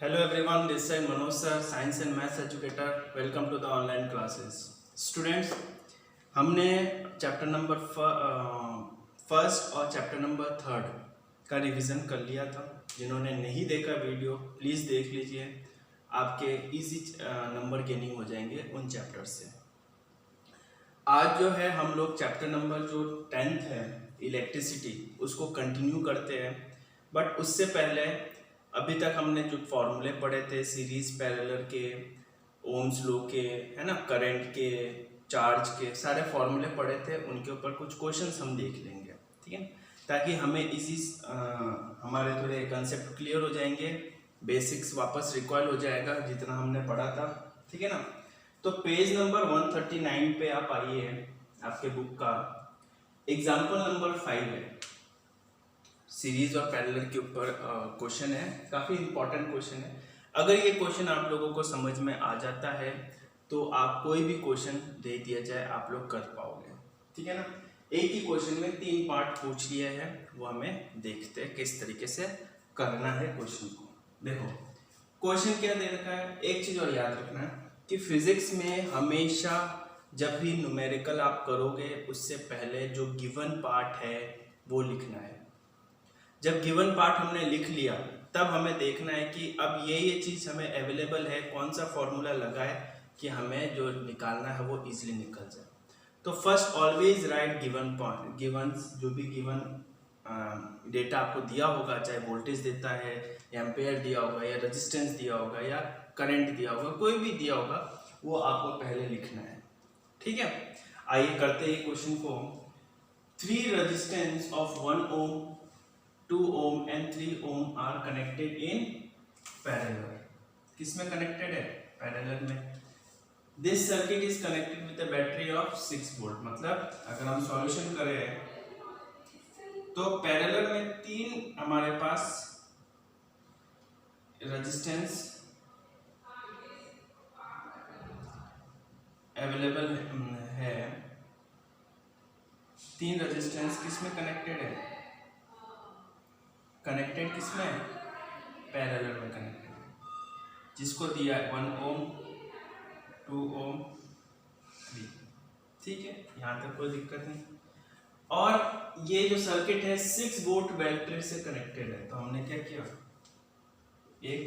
Hello everyone, this is Manoj sir, Science and Maths educator. Welcome to the online classes. Students, हमने chapter number first और chapter number third का revision कर लिया था। जिन्होंने नहीं देखा वीडियो प्लीज़ देख लीजिए, आपके इजी नंबर गेनिंग हो जाएंगे उन चैप्टर से। आज जो है हम लोग चैप्टर नंबर जो 10th है इलेक्ट्रिसिटी उसको कंटिन्यू करते हैं। बट उससे पहले अभी तक हमने जो फॉर्मूले पढ़े थे सीरीज पैरेलल के, ओम्स लॉ के, है ना, करंट के, चार्ज के, सारे फॉर्मूले पढ़े थे। उनके ऊपर कुछ क्वेश्चंस हम देख लेंगे, ठीक है, ताकि हमें इसी हमारे थोड़े कंसेप्ट क्लियर हो जाएंगे, बेसिक्स वापस रिकॉल हो जाएगा जितना हमने पढ़ा था, ठीक है ना। तो पेज नंबर 139 पे आप आइए, आपके बुक का एग्जाम्पल नंबर 5 है, सीरीज और पैरेलल के ऊपर क्वेश्चन है। काफ़ी इंपॉर्टेंट क्वेश्चन है। अगर ये क्वेश्चन आप लोगों को समझ में आ जाता है तो आप कोई भी क्वेश्चन दे दिया जाए आप लोग कर पाओगे, ठीक है ना। एक ही क्वेश्चन में 3 पार्ट पूछ लिए हैं, वो हमें देखते हैं किस तरीके से करना है क्वेश्चन को। देखो क्वेश्चन क्या दे रखा है। एक चीज़ और याद रखना कि फिजिक्स में हमेशा जब भी न्यूमेरिकल आप करोगे उससे पहले जो गिवन पार्ट है वो लिखना है। जब गिवन पार्ट हमने लिख लिया तब हमें देखना है कि अब ये चीज़ हमें अवेलेबल है, कौन सा फॉर्मूला लगाए कि हमें जो निकालना है वो इजीली निकल जाए। तो first always write given point, givens जो भी गिवन डेटा आपको दिया होगा, चाहे वोल्टेज देता है, एम्पेयर दिया होगा, या रेजिस्टेंस दिया होगा, या करंट दिया होगा, कोई भी दिया होगा, वो आपको पहले लिखना है, ठीक है। आइए करते हैं क्वेश्चन को। 3 resistance of 1 ohm, 2 ohm and 3 ohm are connected in parallel. किसमें कनेक्टेड है? पैरेलल में। This circuit is connected with a battery of 6 volt. मतलब अगर हम सॉल्यूशन करें तो पैरेलल में 3 हमारे पास रेजिस्टेंस अवेलेबल है। 3 रेजिस्टेंस किसमें कनेक्टेड है? कनेक्टेड किसमें? पैरेलल में कनेक्टेड है। जिसको दिया है 1 ohm, 2 ohm, 3, ठीक है, यहाँ तक कोई दिक्कत नहीं। और ये जो सर्किट है 6 वोल्ट बैटरी से कनेक्टेड है, तो हमने क्या किया, एक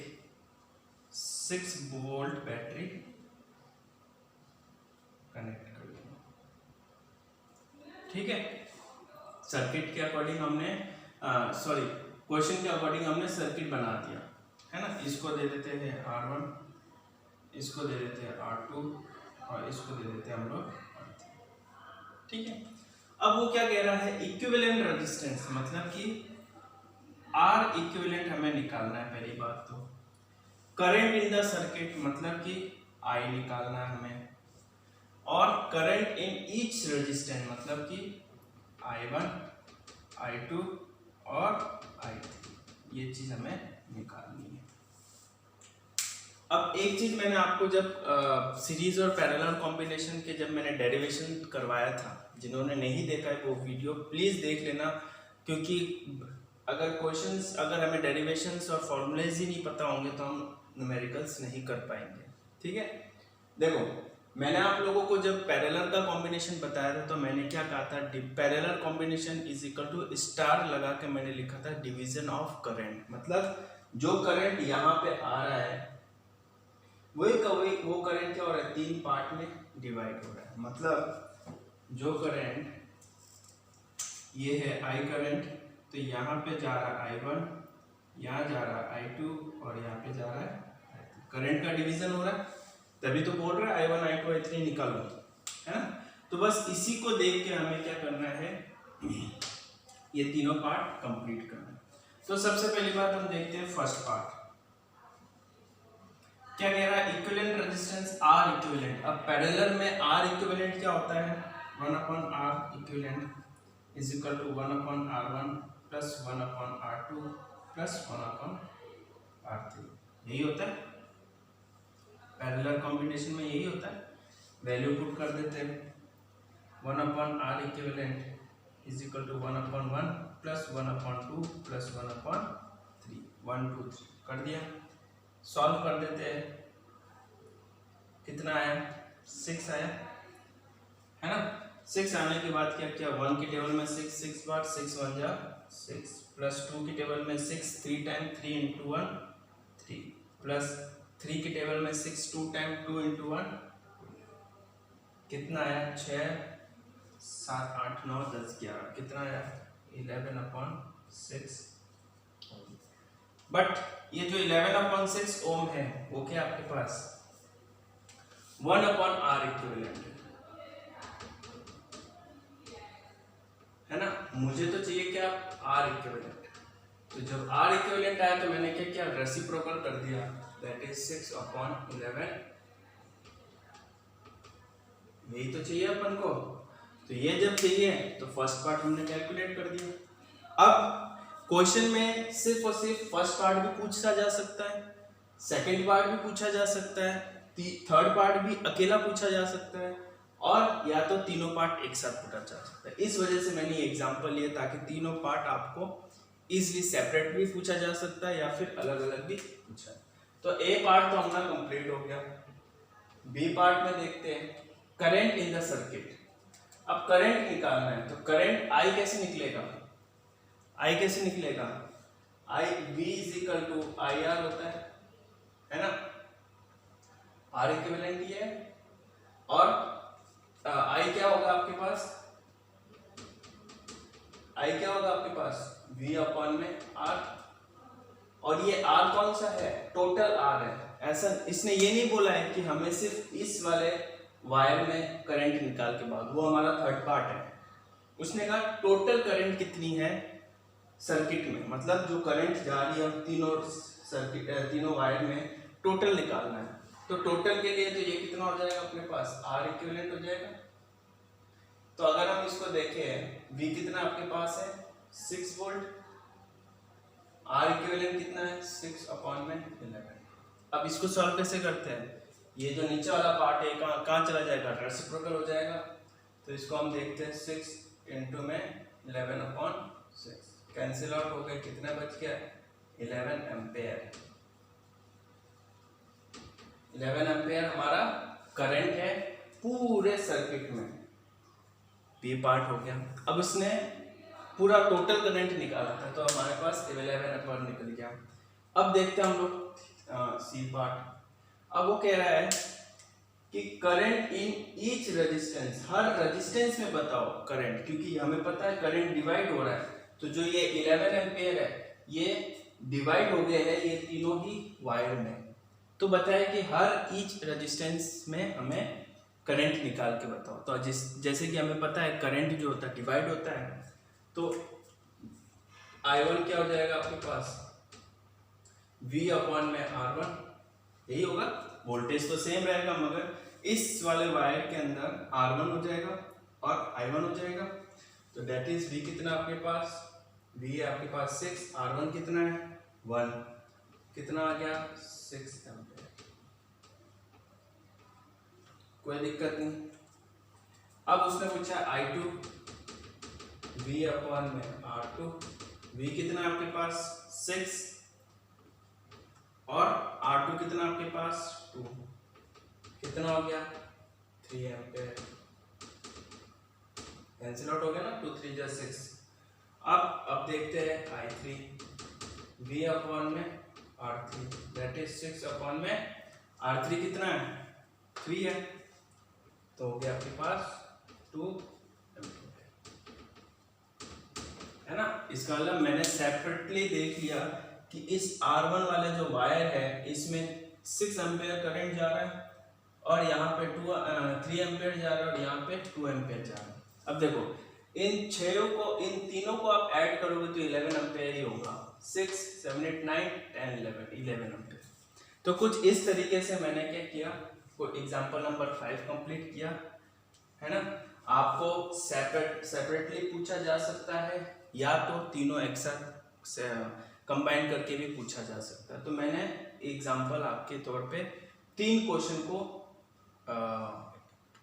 6 वोल्ट बैटरी कनेक्ट कर दिया, ठीक है। सर्किट के अकॉर्डिंग हमने क्वेश्चन के अकॉर्डिंग हमने सर्किट बना दिया, है ना। इसको दे देते हैं R1, इसको दे देते हैं R2 और इसको दे देते हैं हम लोग R3, ठीक है। अब वो क्या कह रहा है, इक्विवेलेंट रेजिस्टेंस, मतलब कि R इक्विवेलेंट हमें निकालना है पहली बात तो। करंट इन द सर्किट, मतलब कि I निकालना है हमें। और करंट इन ईच रेजिस्टेंस, मतलब कि I1, I2 और I3, ये चीज हमें निकालनी है। अब एक चीज मैंने आपको जब सीरीज और पैरेलल कॉम्बिनेशन के जब मैंने डेरिवेशन करवाया था, जिन्होंने नहीं देखा है वो वीडियो प्लीज देख लेना, क्योंकि अगर क्वेश्चंस, अगर हमें डेरिवेशंस और फॉर्मूलेज ही नहीं पता होंगे तो हम न्यूमेरिकल्स नहीं कर पाएंगे, ठीक है। देखो मैंने आप लोगों को जब पैरेलल का कॉम्बिनेशन बताया था तो मैंने क्या कहा था, parallel combination is equal to star लगा के मैंने लिखा था डिवीजन ऑफ करंट। मतलब जो करंट यहाँ पे आ रहा है वही वो करंट क्या हो रहा है, 3 पार्ट में डिवाइड हो रहा है। मतलब जो करंट ये है I करंट, तो यहाँ पे जा रहा है I1, यहाँ जा रहा है I2 और यहाँ पे जा रहा है I3। करंट का डिवीजन हो रहा है, तभी तो बोल रहा है I1, I2, I3 निकालो, है ना। तो बस इसी को देख के हमें क्या करना है, ये तीनों पार्ट कंप्लीट करना है। तो सबसे पहली बात हम देखते हैं फर्स्ट पार्ट क्या कह रहा है, इक्विवेलेंट रेजिस्टेंस R इक्विवेलेंट। अब पैरेलल में R इक्विवेलेंट क्या होता है, 1/R equivalent is equal to 1/R1 plus 1/R2 plus 1/R3, यही होता है पैरेलल कॉम्बिनेशन में, यही होता है। वैल्यू पुट कर देते हैं, 1/R equivalent is equal to 1/1 plus 1/2 plus 1/3, 1 2 3 कर दिया। सॉल्व कर देते हैं। कितना आया? 6 आया, है ना। 6 आने के बाद क्या किया? 1 की टेबल में 6 6 बार 6 1 जा 6 प्लस 2 की टेबल में 6 3 टाइम 3 इंटू 1 3 प्लस 3 की टेबल में 6 2 टाइम 2 इंटू 1 कितना आया? 6 7 8 9 10 11 कितना आया? 11/6। बट ये जो 11/6 ओम है वो क्या आपके पास 1/R इक्विवेलेंट है ना। मुझे तो चाहिए क्या? R equivalent. तो जब R इक्विवेलेंट आया तो मैंने क्या किया? रेसिप्रोकल कर दिया, दैट इज 6/11। यही तो चाहिए अपन को। तो ये जब चाहिए तो फर्स्ट पार्ट हमने कैलकुलेट कर दिया। अब क्वेश्चन में सिर्फ और सिर्फ फर्स्ट पार्ट भी पूछा जा सकता है, सेकंड पार्ट भी पूछा जा सकता है, थर्ड पार्ट भी अकेला पूछा जा सकता है, और या तो तीनों पार्ट एक साथ पूछा जा सकता है। इस वजह से मैंने ये एग्जांपल लिए ताकि तीनों पार्ट आपको इजीली सेपरेट भी पूछा जा सकता है या फिर अलग अलग भी पूछा। तो ए पार्ट तो हमारा कंप्लीट हो गया। बी पार्ट में देखते हैं करंट इन द सर्किट। अब करंट निकालना है तो करंट आई कैसे निकलेगा? आई कैसे निकलेगा? I V is equal to I R होता है ना। आर इक्विवेलेंट ये है, और आई क्या होगा आपके पास? आई क्या होगा आपके पास? V अपॉन में R, और ये R कौन सा है? टोटल R है। ऐसा इसने ये नहीं बोला है कि हमें सिर्फ इस वाले वायर में करंट निकाल के बाद, वो हमारा थर्ड पार्ट है। उसने कहा टोटल करंट कितनी है सर्किट में, मतलब जो करंट जा रही है तीनों सर्किट तीनों वायर में टोटल निकालना है। तो टोटल के लिए तो ये कितना हो जाएगा अपने पास? R इक्विवेलेंट हो जाएगा। तो अगर हम इसको देखें V कितना आपके पास है? 6 वोल्ट। R इक्विवेलेंट कितना है? 6/11। अब इसको सॉल्व कैसे करते हैं? ये जो नीचे वाला पार्ट है कहाँ चला जाएगा? रेसिप्रोकल हो जाएगा। तो इसको हम देखते हैं 6 इंटू में 11/6 कैंसिल आउट हो गए, कितना बच गया? 11 एम्पेयर। 11 एम्पेयर हमारा करंट है पूरे सर्किट में। बी पार्ट हो गया। अब इसने पूरा टोटल करंट निकाला था तो हमारे पास 11 एम्पेयर निकल गया। अब देखते हैं हम लोग सी पार्ट। अब वो कह रहा है कि current in each resistance, her resistance में बताओ करंट, क्योंकि हमें पता है करंट डिवाइड हो रहा है। तो जो ये 11 एम्पेयर है ये डिवाइड हो गए हैं ये तीनों ही वायर में। तो बताया कि हर ईच रेजिस्टेंस में हमें करंट निकाल के बताओ। तो जैसे कि हमें पता है करंट जो होता है डिवाइड होता है, तो I1 क्या हो जाएगा आपके पास? V अपॉन में R1, यही होगा। वोल्टेज तो सेम रहेगा मगर इस वाले वायर के अंदर R1 हो जाएगा और I1 हो जाएगा। तो डेट इज V कितना आपके पास? V है आपके पास 6, R1 कितना है? 1, कितना आ गया? 6 एम्पीयर। कोई दिक्कत नहीं। अब उसने पूछा I2 V अपॉन में R2। V कितना आपके पास? 6 और R2 कितना आपके पास? 2, कितना हो गया? 3 एम्पीयर। कैंसिल आउट हो गया ना, 2 3 जा 6। अब देखते हैं I3 V अपॉन में R3, दैट इज 6 अपॉन में R3 कितना है? 3 है। तो हो गया आपके पास 2 एम्पीयर, है ना। इसका मतलब मैंने सेपरेटली देख लिया कि इस R1 वाले जो वायर है इसमें 6 एम्पीयर करंट जा रहा है और यहाँ पे 3 एम्पीयर जा रहा है और यहाँ पे 2 एम्पीयर जा रहा है। अब देखो इन तीनों को आप ऐड करोगे तो 11 एम्पीयर ही होगा। 6 7 8 9 10 11 एम्पीयर। तो कुछ इस तरीके से मैंने क्या किया, कोई एग्जांपल नंबर 5 कंप्लीट किया, है ना। आपको सेपरेटली पूछा जा सकता है या तो तीनों एक साथ कंबाइन करके भी पूछा जा सकता है। तो मैंने एग्जांपल आपके तौर पे 3 क्वेश्चन को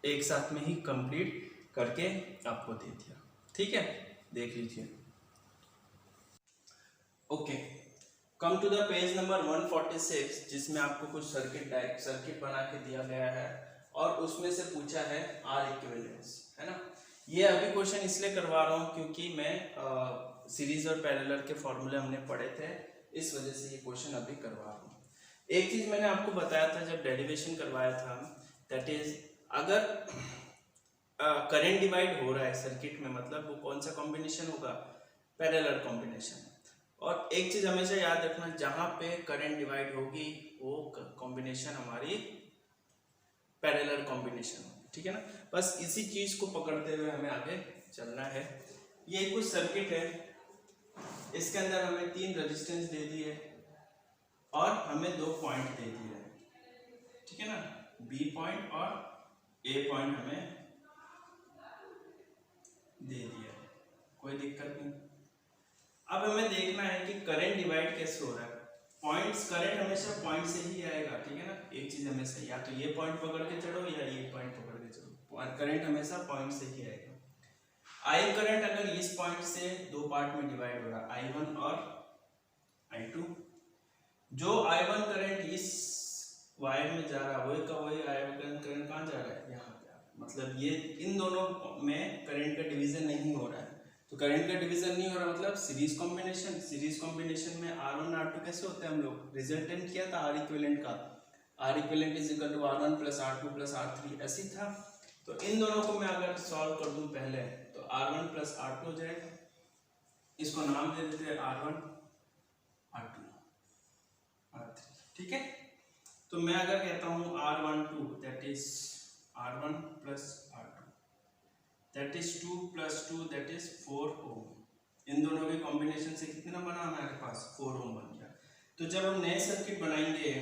एक साथ में ही कंप्लीट करके आपको दे दिया। ठीक है, देख लीजिए। Okay, come to the page number 146, जिसमें आपको कुछ सर्किट बना के दिया गया है और उसमें से पूछा है आर इक्विवेलेंस, है ना। ये अभी क्वेश्चन इसलिए करवा रहा हूँ क्योंकि मैं सीरीज और पैरेलल के फॉर्मूले हमने पढ़े थे, इस वजह से ये क्वेश्चन अभी करवा रहा हूँ। एक चीज मैंने आपको बताया था जब डेरिवेशन करवाया था, दैट इज अगर करंट डिवाइड हो रहा है सर्किट में, मतलब वो कौन सा कॉम्बिनेशन होगा, पैरेलल कॉम्बिनेशन। और एक चीज हमेशा याद रखना, जहां पे करंट डिवाइड होगी वो कॉम्बिनेशन हमारी पैरेलल कॉम्बिनेशन होगी, ठीक है ना। बस इसी चीज को पकड़ते हुए हमें आगे चलना है। ये कुछ सर्किट है, इसके अंदर हमें 3 रेजिस्टेंस दे दिए और हमें 2 पॉइंट दे दिए, ठीक है ना, बी पॉइंट और ए पॉइंट हमें दे दिया, कोई दिक्कत नहीं। अब हमें देखना है कि करंट डिवाइड कैसे हो रहा है। पॉइंट्स, करंट हमेशा पॉइंट से ही आएगा, ठीक है ना। एक चीज हमेशा, या तो ये पॉइंट पकड़ के चढ़ो या ये पॉइंट पकड़ के चढ़ो, करंट हमेशा पॉइंट से ही आएगा। आई करंट अगर इस पॉइंट से 2 पार्ट में डिवाइड हो रहा है, I1 और I2, जो I1 करंट इस वायर में जा रहा है वही का वही I1 करंट कहाँ जा रहा है, यहाँ पे। मतलब ये इन दोनों में करंट का डिवीजन नहीं हो रहा है, तो करंट का डिवीजन नहीं हो रहा मतलब सीरीज कॉम्बिनेशन में R1 R2 कैसे होता है, हम लोग रिजल्टेंट किया था R इक्विवेलेंट का, R equivalent is equal to R1 plus R2 plus R3, ऐसी था। तो इन दोनों को मैं अगर सॉल्व कर दूं पहले, तो R1 प्लस R2 हो जाएगा, इसको नाम दे देते हैं R1 R2 R3, ठीक है। तो मैं अगर कहता हूं R12 that is R1 plus R2 that is 2 plus 2 that is 4 ओम, इन दोनों के कॉम्बिनेशन से कितना बना हमारे पास, 4 ओम बन गया। तो जब हम नए सर्किट बनाएंगे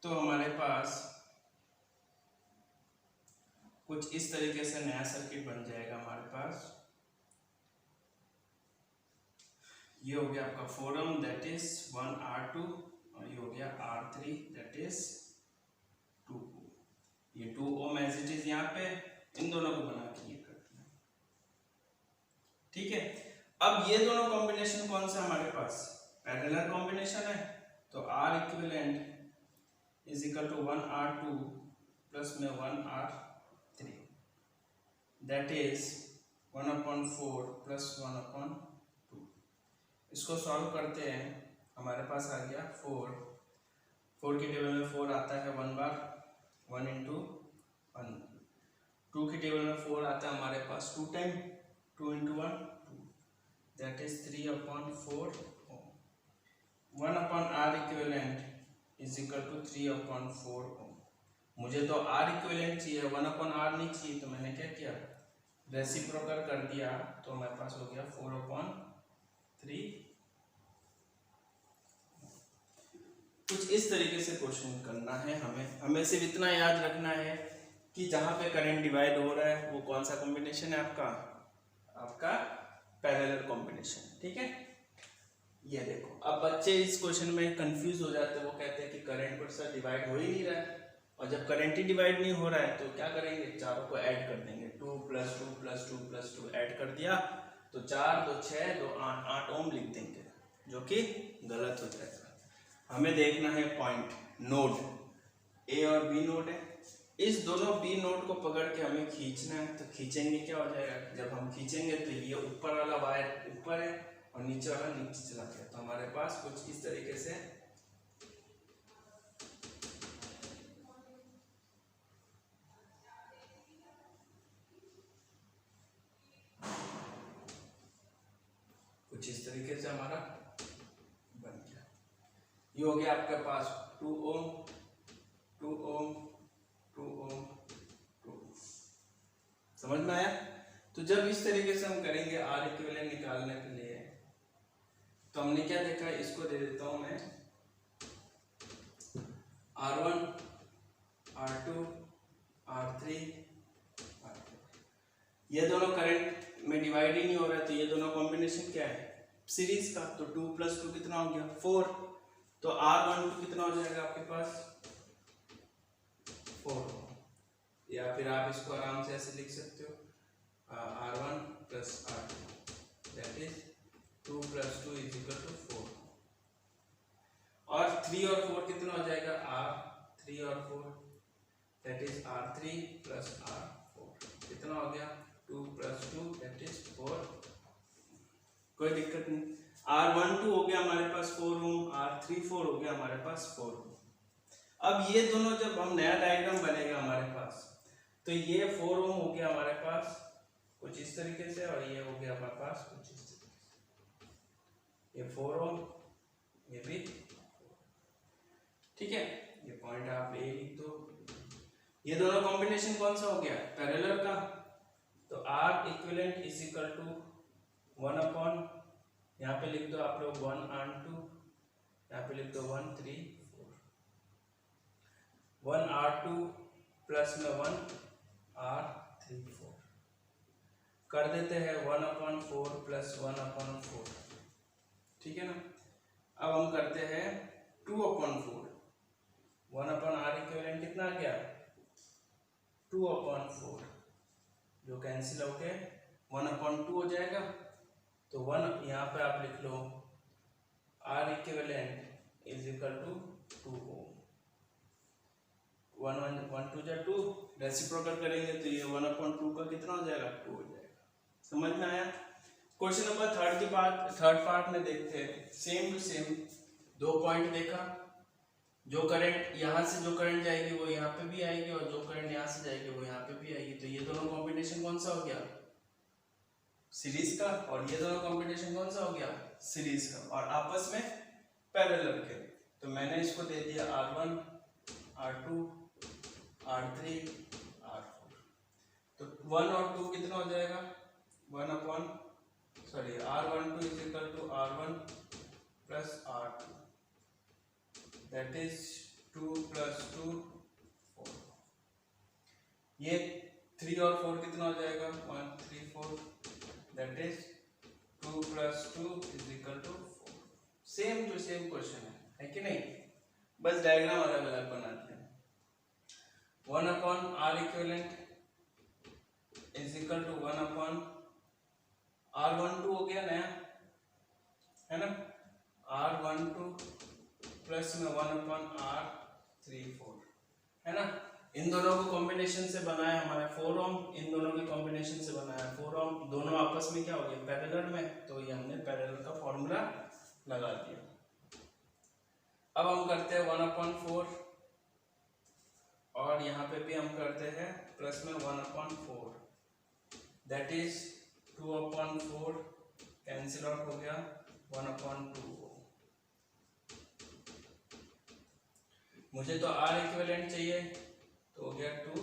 तो हमारे पास कुछ इस तरीके से नया सर्किट बन जाएगा हमारे पास। ये हो गया आपका 4 ओम दैट इज 1 R2 और ये हो गया R3 दैट इज 2 ओम। ये 2 ओम एज इट इज यहाँ पे, इन दोनों को बना के ये कर दिया, ठीक है। अब ये दोनों कॉम्बिनेशन कौन सा हमारे पास, पैरेलल कॉम्बिनेशन है, तो R equivalent is equal to 1 R2 plus में 1 R3 दैट इज 1/4 प्लस 1/2। इसको सॉल्व करते हैं, हमारे पास आ गया 4 की टेबल में 4 आता है 1 बार, 1 इंटू 1। 2 की टेबल में 4 आता है हमारे पास 2 time, 2 into 1 2, that is 3/4 ohm. 1/R equivalent is equal to 3/4 ohm. मुझे तो R इक्विवेलेंट चाहिए, 1/R नहीं चाहिए, तो मैंने क्या किया, रेसिप्रोकल कर दिया, तो हमारे पास हो गया 4/3। कुछ इस तरीके से क्वेश्चन करना है हमें सिर्फ इतना याद रखना है कि जहां पे करंट डिवाइड हो रहा है वो कौन सा कॉम्बिनेशन है, आपका पैरेलल कॉम्बिनेशन, ठीक है। ये देखो, अब बच्चे इस क्वेश्चन में कंफ्यूज हो जाते हैं, वो कहते हैं कि करंट पर सर डिवाइड हो ही नहीं रहा है, और जब करंट ही डिवाइड नहीं हो रहा है तो क्या करेंगे, चारों को ऐड कर देंगे, 2 प्लस 2 प्लस 2 प्लस 2 ऐड कर दिया, तो 4 2 6 2 8 8 ओम लिख देंगे, जो कि गलत हो जाएगा। हमें देखना है पॉइंट, नोड ए और बी नोड है, इस दोनों बी नोड को पकड़ के हमें खींचना है। तो खींचेंगे क्या हो जाएगा, जब हम खींचेंगे तो ये ऊपर वाला वायर ऊपर है और नीचे वाला नीचे चला गया, तो हमारे पास कुछ इस तरीके से हमारा बन गया। ये हो गया आपके पास 2 ओम 2 ओम 2 ओम 2। समझ में आया। तो जब इस तरीके से हम करेंगे R इक्विवेलेंट निकालने के लिए, तो हमने क्या देखा, इसको दे देता हूं मैं R1 R2 R3 R4। ये दोनों करंट में डिवाइड ही नहीं हो रहा है, तो ये दोनों कॉम्बिनेशन क्या है, सीरीज का। तो 2 + 2 कितना हो गया 4, तो R12 कितना हो जाएगा आपके पास 4, या फिर आप इसको आराम से ऐसे लिख सकते हो R1 + R2 दैट इज 2 + 2 = 4। और 3 और 4 कितना हो जाएगा, R3 और 4, दैट इज R3 + R4 कितना हो गया, 2 + 2 दैट इज 4। कोई दिक्कत नहीं। R12 हो गया हमारे पास 4 ओम, R34 हो गया हमारे पास 4 ओम। अब ये दोनों जब हम नया डायग्राम बनेगा हमारे पास, तो ये 4 ओम हो गया हमारे पास कुछ इस तरीके से, और ये हो गया हमारे पास कुछ इस तरीके से। ये 4 ओम, ये भी, ठीक है। ये पॉइंट आप ए लिख दो। ये दोनों कॉम्बिनेशन कौन सा हो गया, पैरेलल का। तो R इक्विवेलेंट = 1 यहाँ पे लिख दो आप लोग 1 and 2, यहाँ पे लिख दो 1 3 4, 1 R2 प्लस में 1 R3 4 कर देते हैं 1/4 + 1/4, ठीक है ना। अब हम करते हैं 2/4, 1/R इक्विवेलेंट कितना आ गया, 2/4, जो कैंसिल होके 1/2 हो जाएगा। तो 1 यहाँ पे आप लिख लो R इक्विवेलेंट = 2 ओम। 1 2 2 रेसिप्रोकल करेंगे तो ये 1/2 का कितना हो जाएगा, 2 हो जाएगा। समझ में आया। क्वेश्चन नंबर थर्ड पार्ट में देखते हैं। सेम टू सेम 2 पॉइंट देखा, जो करंट यहाँ से जो करंट जाएगी वो यहाँ पे भी आएगी, और जो करंट यहाँ से जाएगी वो यहाँ पे भी आएगी। तो ये दोनों कॉम्बिनेशन कौन सा हो गया, सीरीज का, और ये दोनों कॉम्बिनेशन कौन सा हो गया, सीरीज का, और आपस में पैरेलल के। तो मैंने इसको दे दिया R1 R2 R3 R4। तो 1 और 2 कितना हो जाएगा, R12 = R1 + R2, that is 2 + 2 4। ये 3 और 4 कितना हो जाएगा, 1 3 4, that is 2 + 2 = 4। Same to same question है कि नहीं, बस डायग्राम अलग अलग बनाते हैं। 1/R इक्विवेलेंट = 1/R12 हो गया नया, है ना, R12 प्लस में 1/R34, है ना। इन दोनों को कॉम्बिनेशन से बनाया हमारे 4 ओम, इन दोनों के कॉम्बिनेशन से बनाया 4 ओम, दोनों आपस में क्या हो गए, पैरेलल में। तो ये हमने पैरेलल का फॉर्मूला लगा दिया। अब हम करते हैं 1/4, और यहाँ पे भी हम करते हैं प्लस में 1/4, दैट इज 2/4 कैंसिल आउट हो गया, 1/2। मुझे तो R इक्विवेलेंट चाहिए, तो हो गया 2।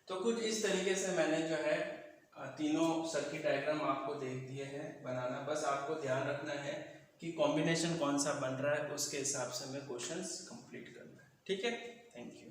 तो कुछ इस तरीके से मैंने जो है तीनों सर्किट डायग्राम आपको देख दिए हैं बनाना। बस आपको ध्यान रखना है कि कॉम्बिनेशन कौन सा बन रहा है, उसके हिसाब से हमें क्वेश्चंस कंप्लीट करना है, ठीक है। Thank you.